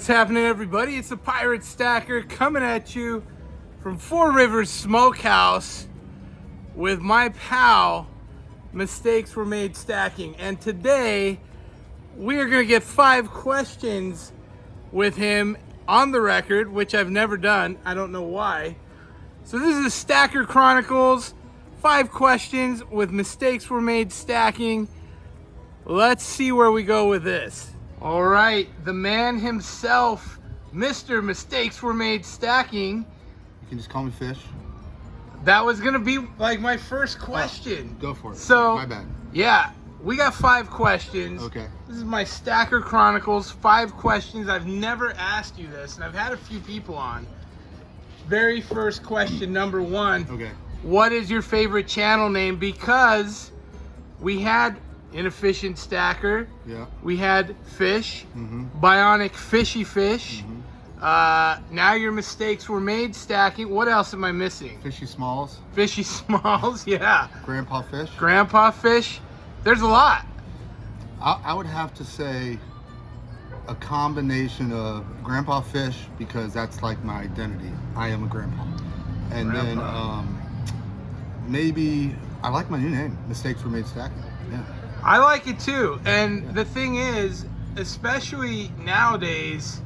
What's happening, everybody? It's the Pirate Stacker coming at you from Four Rivers Smokehouse with my pal, Mistakes Were Made Stacking. And today, we are going to get 5 questions with him on the record, which I've never done. I don't know why. So this is Stacker Chronicles, 5 questions with Mistakes Were Made Stacking. Let's see where we go with this. All right, the man himself, Mr. Mistakes Were Made Stacking. You can just call me Fish. That was gonna be like my first question. Go for it. So, my bad. Yeah, we got 5 questions. Okay. This is my Stacker Chronicles, 5 questions. I've never asked you this, and I've had a few people on. Very first question, number 1. Okay. What is your favorite channel name? Because we had Inefficient Stacker. Yeah. We had Fish, Bionic Fishy Fish. Now your Mistakes Were Made Stacking. What else am I missing? Fishy Smalls. Fishy Smalls, yeah. Grandpa Fish. Grandpa Fish. There's a lot. I would have to say a combination of Grandpa Fish, because that's like my identity. I am a grandpa. And then maybe I like my new name, Mistakes Were Made Stacking. Yeah. I like it too. And the thing is, especially nowadays,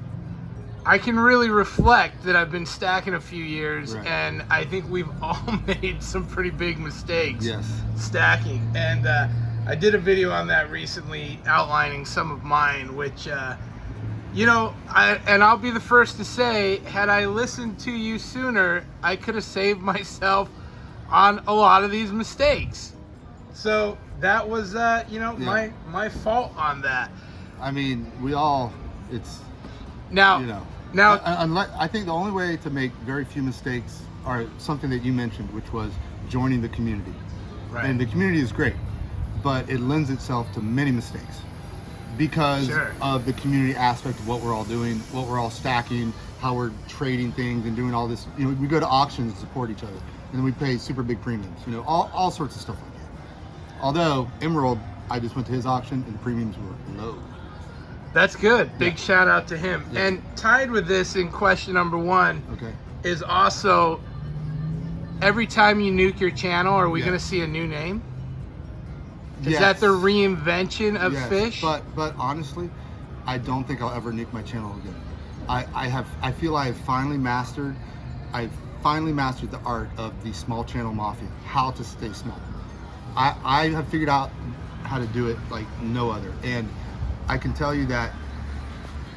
I can really reflect that I've been stacking a few years, right. And I think we've all made some pretty big mistakes stacking. And I did a video on that recently outlining some of mine, which, you know, I'll be the first to say, had I listened to you sooner, I could have saved myself on a lot of these mistakes. So that was, you know, my fault on that. I mean, we all, it's, now, you know. Now, I think the only way to make very few mistakes are something that you mentioned, which was joining the community. Right. And the community is great, but it lends itself to many mistakes because of the community aspect of what we're all doing, what we're all stacking, how we're trading things and doing all this. You know, we go to auctions to support each other, and then we pay super big premiums. You know, all sorts of stuff like that. Although Emerald, I just went to his auction and the premiums were low. That's good. Big shout out to him. Yeah. And tied with this in question number 1 is also, every time you nuke your channel, are we going to see a new name? Is that the reinvention of Fish? But honestly, I don't think I'll ever nuke my channel again. I feel I've finally mastered the art of the small channel mafia, how to stay small. I have figured out how to do it like no other. And I can tell you that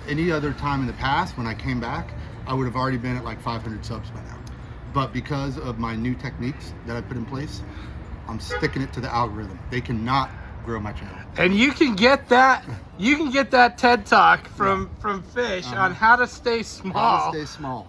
any other time in the past when I came back, I would have already been at like 500 subs by now. But because of my new techniques that I put in place, I'm sticking it to the algorithm. They cannot grow my channel. And you can get that TED Talk from Fish on how to stay small.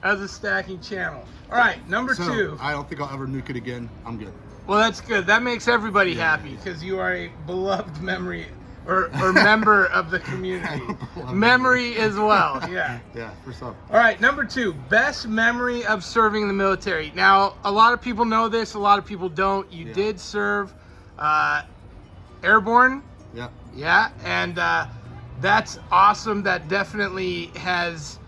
As a stacking channel. All right, number 2. I don't think I'll ever nuke it again. I'm good. Well, that's good. That makes everybody happy because you are a beloved memory or member of the community. Memory as well, yeah. Yeah, for some. All right, number 2, best memory of serving in the military. Now, a lot of people know this, a lot of people don't. You did serve airborne. Yeah. Yeah, and that's awesome. That definitely has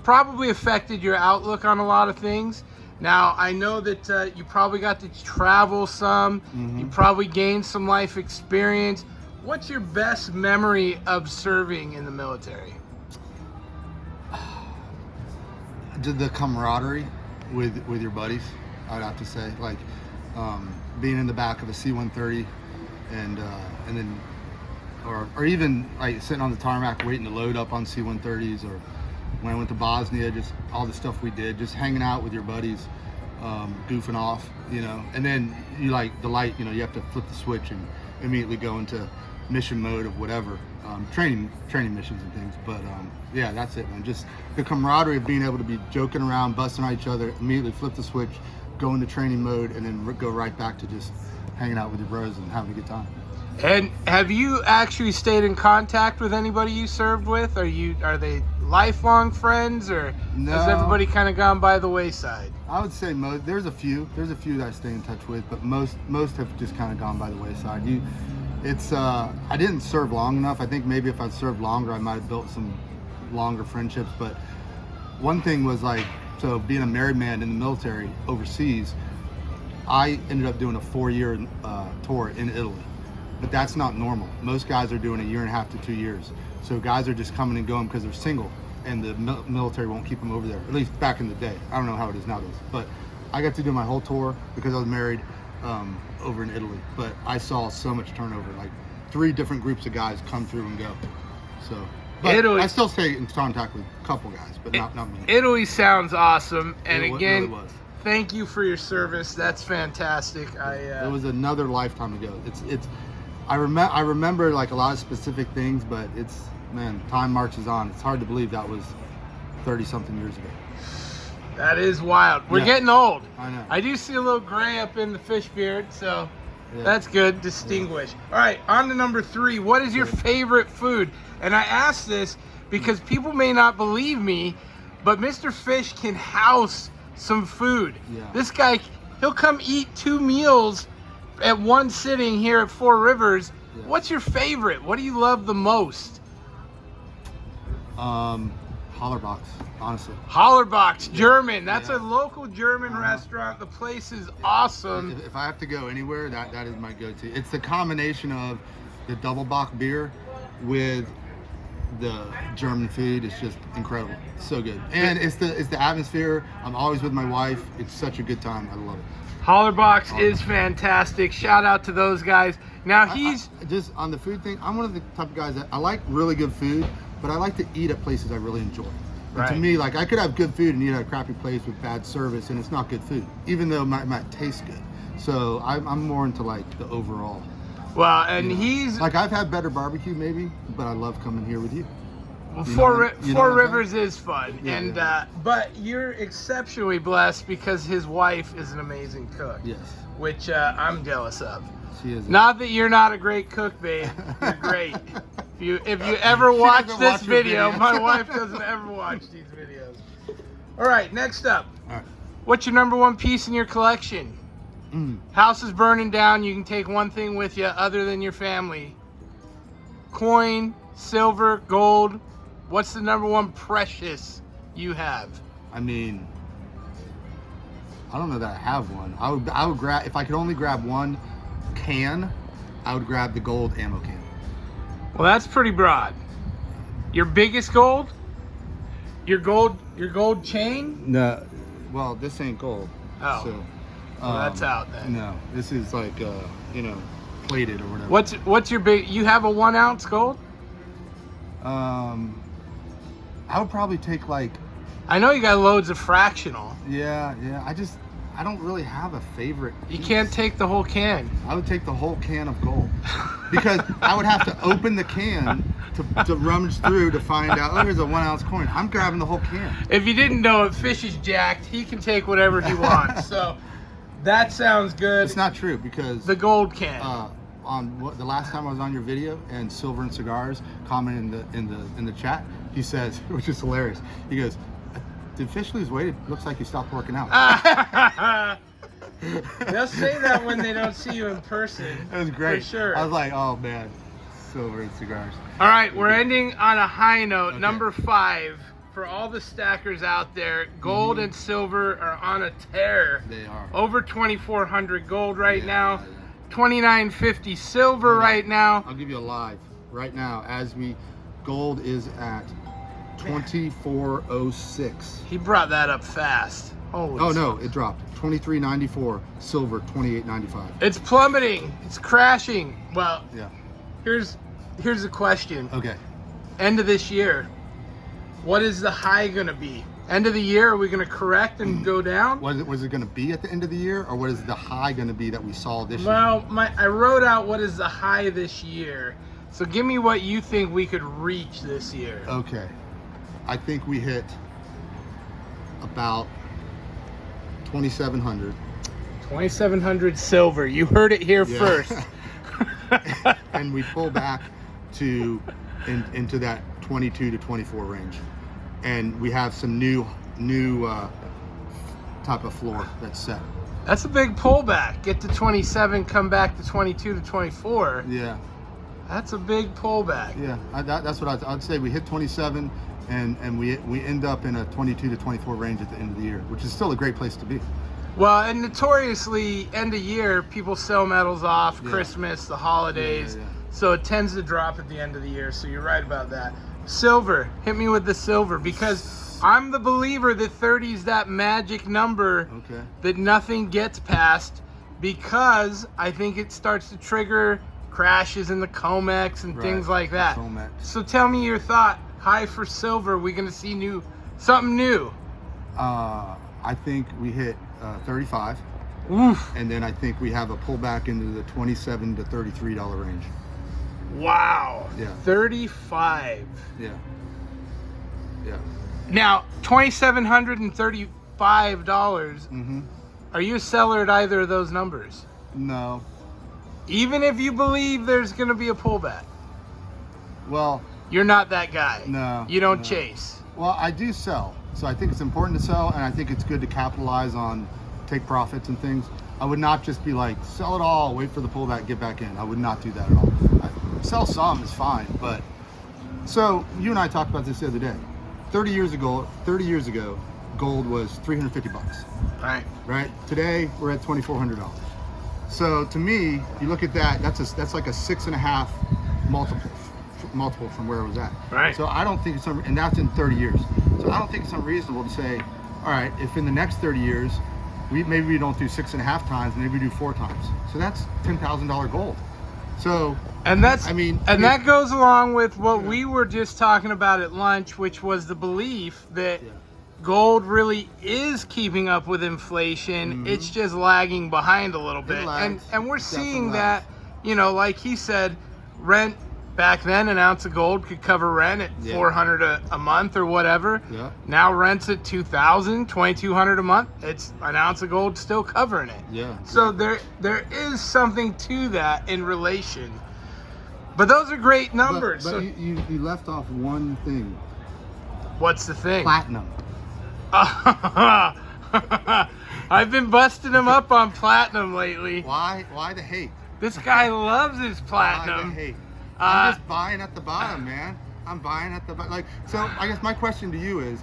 probably affected your outlook on a lot of things. Now, I know that you probably got to travel some. You probably gained some life experience. What's your best memory of serving in the military? The camaraderie with your buddies, I'd have to say. Like being in the back of a C-130 and then or even like sitting on the tarmac waiting to load up on C-130s, or when I went to Bosnia, just all the stuff we did, just hanging out with your buddies, goofing off, you know. And then you like the light, you know, you have to flip the switch and immediately go into mission mode of whatever, training missions and things. But yeah, that's it, man. Just the camaraderie of being able to be joking around, busting on each other, immediately flip the switch, go into training mode, and then go right back to just hanging out with your bros and having a good time. And have you actually stayed in contact with anybody you served with? Are they lifelong friends, or has everybody kind of gone by the wayside? I would say there's a few that I stay in touch with, but most have just kind of gone by the wayside. I didn't serve long enough. I think maybe if I'd served longer, I might have built some longer friendships. But one thing was like, so being a married man in the military overseas, I ended up doing a 4-year tour in Italy. But that's not normal. Most guys are doing 1.5 to 2 years. So guys are just coming and going because they're single, and the military won't keep them over there. At least back in the day. I don't know how it is nowadays. But I got to do my whole tour because I was married over in Italy. But I saw so much turnover. Like 3 different groups of guys come through and go. So, but Italy, I still stay in contact with a couple guys, but not many. Italy sounds awesome. And again, really was. Thank you for your service. That's fantastic. It was another lifetime ago. I remember like a lot of specific things, but man, time marches on. It's hard to believe that was 30-something years ago. That is wild. We're getting old. I know. I do see a little gray up in the fish beard, so that's good. Distinguished. All right, on to number 3. What is your favorite food? And I ask this because people may not believe me, but Mr. Fish can house some food. Yeah. This guy, he'll come eat 2 meals at one sitting here at Four Rivers. Yeah. What's your favorite? What do you love the most? Hollerbox, honestly. Hollerbox, German. That's Yeah. a local German restaurant. The place is awesome. If I have to go anywhere, that is my go-to. It's the combination of the double bock beer with the German food. It's just incredible. It's so good. And it's the atmosphere. I'm always with my wife. It's such a good time. I love it. Hollerbox is fantastic. Shout out to those guys. Now he's just on the food thing. I'm one of the type of guys that I like really good food, but I like to eat at places I really enjoy. And to me, like I could have good food and eat at a crappy place with bad service, and it's not good food, even though it might taste good. So I'm more into like the overall. well, and he's Like I've had better barbecue maybe, but I love coming here with you. Four You know what I'm Rivers is fun, Yeah, and yeah. but you're exceptionally blessed because his wife is an amazing cook. Yes, Which I'm jealous of. she is. Not that you're not a great cook, babe. You're great. If you ever watch doesn't this watch your video, videos. my wife doesn't ever watch these videos. All right, next up. All right. What's your number 1 piece in your collection? House is burning down. You can take one thing with you other than your family. Coin, silver, gold. What's the number 1 precious you have? I mean, I don't know that I have one. I would grab, if I could only grab one can, I would grab the gold ammo can. Well, that's pretty broad. Your biggest gold? Your gold chain? No, well, this ain't gold. Oh. So, Well, that's out then. No, this is like, plated or whatever. What's your big? You have a 1 ounce gold? I would probably take like, I know you got loads of fractional. yeah. I don't really have a favorite. You piece. can't take the whole can. I would take the whole can of gold because I would have to open the can to rummage through to find out, oh, there's a 1 ounce coin. I'm grabbing the whole can. If you didn't know it, Fish is jacked. He can take whatever he wants. So that sounds good. It's not true because The gold can. the last time I was on your video and Silver and Cigars commented in the chat, he says, which is hilarious. He goes, "Did Fish lose weight? It looks like he stopped working out." They'll say that when they don't see you in person. It was great. For sure. I was like, oh man, Silver and Cigars. All right, we're ending on a high note. Okay. Number 5, for all the stackers out there, gold and silver are on a tear. They are. Over 2,400 gold right Yeah, now. yeah. 2,950 silver right now. I'll give you a live right now gold is at 2406. He brought that up fast. Holy Oh no, it dropped. 2394, silver 2895. It's plummeting. It's crashing. Well, Yeah. here's a question. Okay. End of this year, what is the high gonna be? End of the year, are we gonna correct and go down? Was it going to be at the end of the year, or what is the high going to be that we saw this year? Well, I wrote out what is the high this year. So give me what you think we could reach this year. Okay. I think we hit about 2,700. 2,700 silver. You heard it here Yeah. first. And we pull back into that 22 to 24 range. And we have some new type of floor that's set. That's a big pullback. Get to 27, come back to 22 to 24. Yeah. That's a big pullback. Yeah, that's what I'd say. We hit 27, and we end up in a 22 to 24 range at the end of the year, which is still a great place to be. Well, and notoriously, end of year, people sell metals off, Yeah. Christmas, the holidays, Yeah, yeah, yeah. so it tends to drop at the end of the year, so you're right about that. Silver, hit me with the silver, because I'm the believer that 30 is that magic number Okay. that nothing gets past, because I think it starts to trigger crashes in the COMEX and Right, things like that. COMEX. So tell me your thought, high for silver, we're going to see something new. I think we hit 35, Oof. and then I think we have a pullback into the $27 to $33 range. Wow. Yeah. 35. Yeah. Yeah. Now, $2,735. Mm-hmm. Are you a seller at either of those numbers? No. Even if you believe there's going to be a pullback, Well, you're not that guy. No, You don't no. chase. well, I do sell, so I think it's important to sell, and I think it's good to capitalize on, take profits and things. I would not just be like, sell it all, wait for the pullback, get back in. I would not do that at all. Sell some is fine, but so you and I talked about this the other day. 30 years ago, gold was $350, Right. right? Today we're at $2,400. So to me, you look at that, that's like a 6.5 multiple from where it was at. Right. So I don't think it's and that's in 30 years. So I don't think it's unreasonable to say, all right, if in the next 30 years, maybe we don't do 6.5 times, maybe we do 4 times. So that's $10,000 gold. So And that's, I mean, that goes along with what Yeah. we were just talking about at lunch, which was the belief that Yeah. gold really is keeping up with inflation. Mhm. It's just lagging behind a little bit. lags. And we're It definitely seeing lags. that, like he said, rent back then, an ounce of gold could cover rent at Yeah. $400 a month or whatever. Yeah. Now rent's at $2,000, $2,200 a month. It's an ounce of gold still covering it. Yeah. So there is something to that in relation. But those are great numbers. But So you left off one thing. what's the thing? Platinum. I've been busting him up on platinum lately. Why the hate? This guy loves his Why the platinum. hate? I'm just buying at the bottom, man. I'm buying at the bottom. Like, so I guess my question to you is,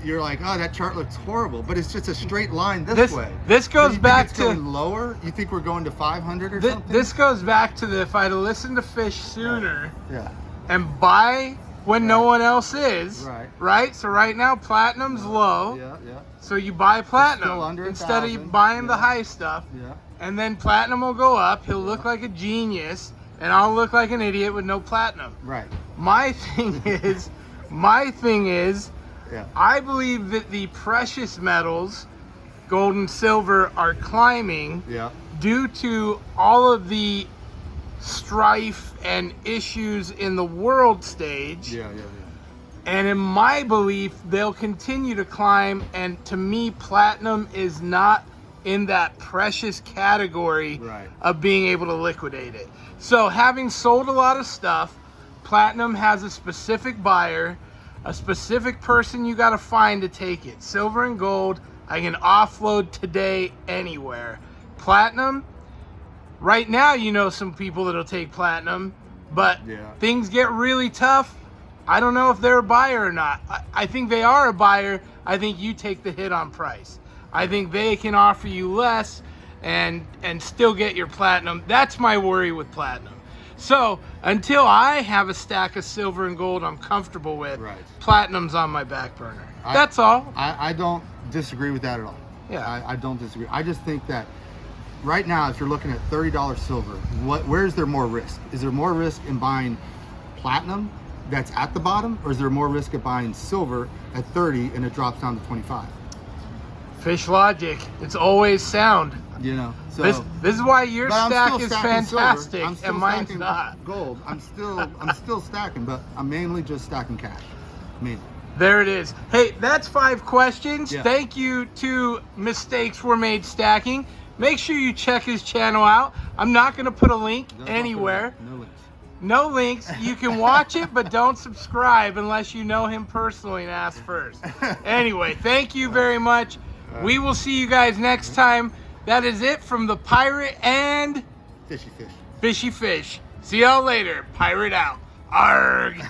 you're like, oh, that chart looks horrible, but it's just a straight line this way. This So goes you back think it's to going lower. You think we're going to 500 or something? this goes back to the if I'd have listened to Fish sooner Yeah. and buy when no Right. one else is. Right. So right now platinum's low. Yeah. Yeah. So you buy platinum still under instead of 1,000. buying the Yeah. high stuff. Yeah. And then platinum will go up. He'll look like a genius, and I'll look like an idiot with no platinum. Right. My thing is, Yeah. I believe that the precious metals, gold and silver, are climbing Yeah. due to all of the strife and issues in the world stage. Yeah. Yeah. And in my belief, they'll continue to climb. And to me, platinum is not in that precious category Right. of being able to liquidate it. So having sold a lot of stuff, platinum has a specific buyer, a specific person you got to find to take it. Silver and gold, I can offload today anywhere. Platinum, right now, some people that'll take platinum, but Yeah. things get really tough. I don't know if they're a buyer or not. I think they are a buyer. I think you take the hit on price. I think they can offer you less and still get your platinum. That's my worry with platinum. So until I have a stack of silver and gold I'm comfortable with, Right. platinum's on my back burner. That's all. I don't disagree with that at all. Yeah. I don't disagree. I just think that right now, if you're looking at $30 silver, where's there more risk? Is there more risk in buying platinum that's at the bottom, or is there more risk of buying silver at 30 and it drops down to 25? Fish logic. It's always sound. So This is why your but I'm stack still is stacking silver. fantastic I'm still and mine's stacking not. gold. I'm still stacking, but I'm mainly just stacking cash. Mainly. There it is. Hey, that's 5 questions. Yeah. Thank you to Mistakes Were Made Stacking. Make sure you check his channel out. I'm not going to put a link anywhere. No links. No links. You can watch it, but don't subscribe unless you know him personally and ask first. Anyway, thank you very much. We will see you guys next time. That is it from the Pirate and Fishy fish. Fishy Fish. See y'all later. Pirate out. Arg.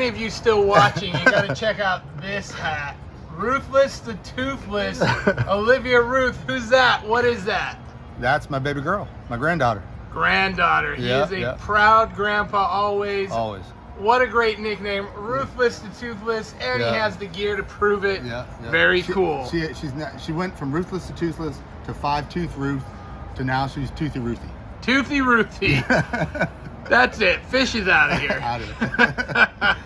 any of you still watching, you gotta check out this hat. Ruthless the Toothless, Olivia Ruth. Who's that? What is that? That's my baby girl, my granddaughter. Granddaughter. He Yeah, is a yeah. proud grandpa always. Always. What a great nickname. Ruthless the Toothless, and Yeah. he has the gear to prove it. Yeah, yeah. Very cool. She went from Ruthless to Toothless to 5-tooth Ruth to now she's Toothy Ruthie. Toothy Ruthie. That's it. Fish is out of here. Out of it.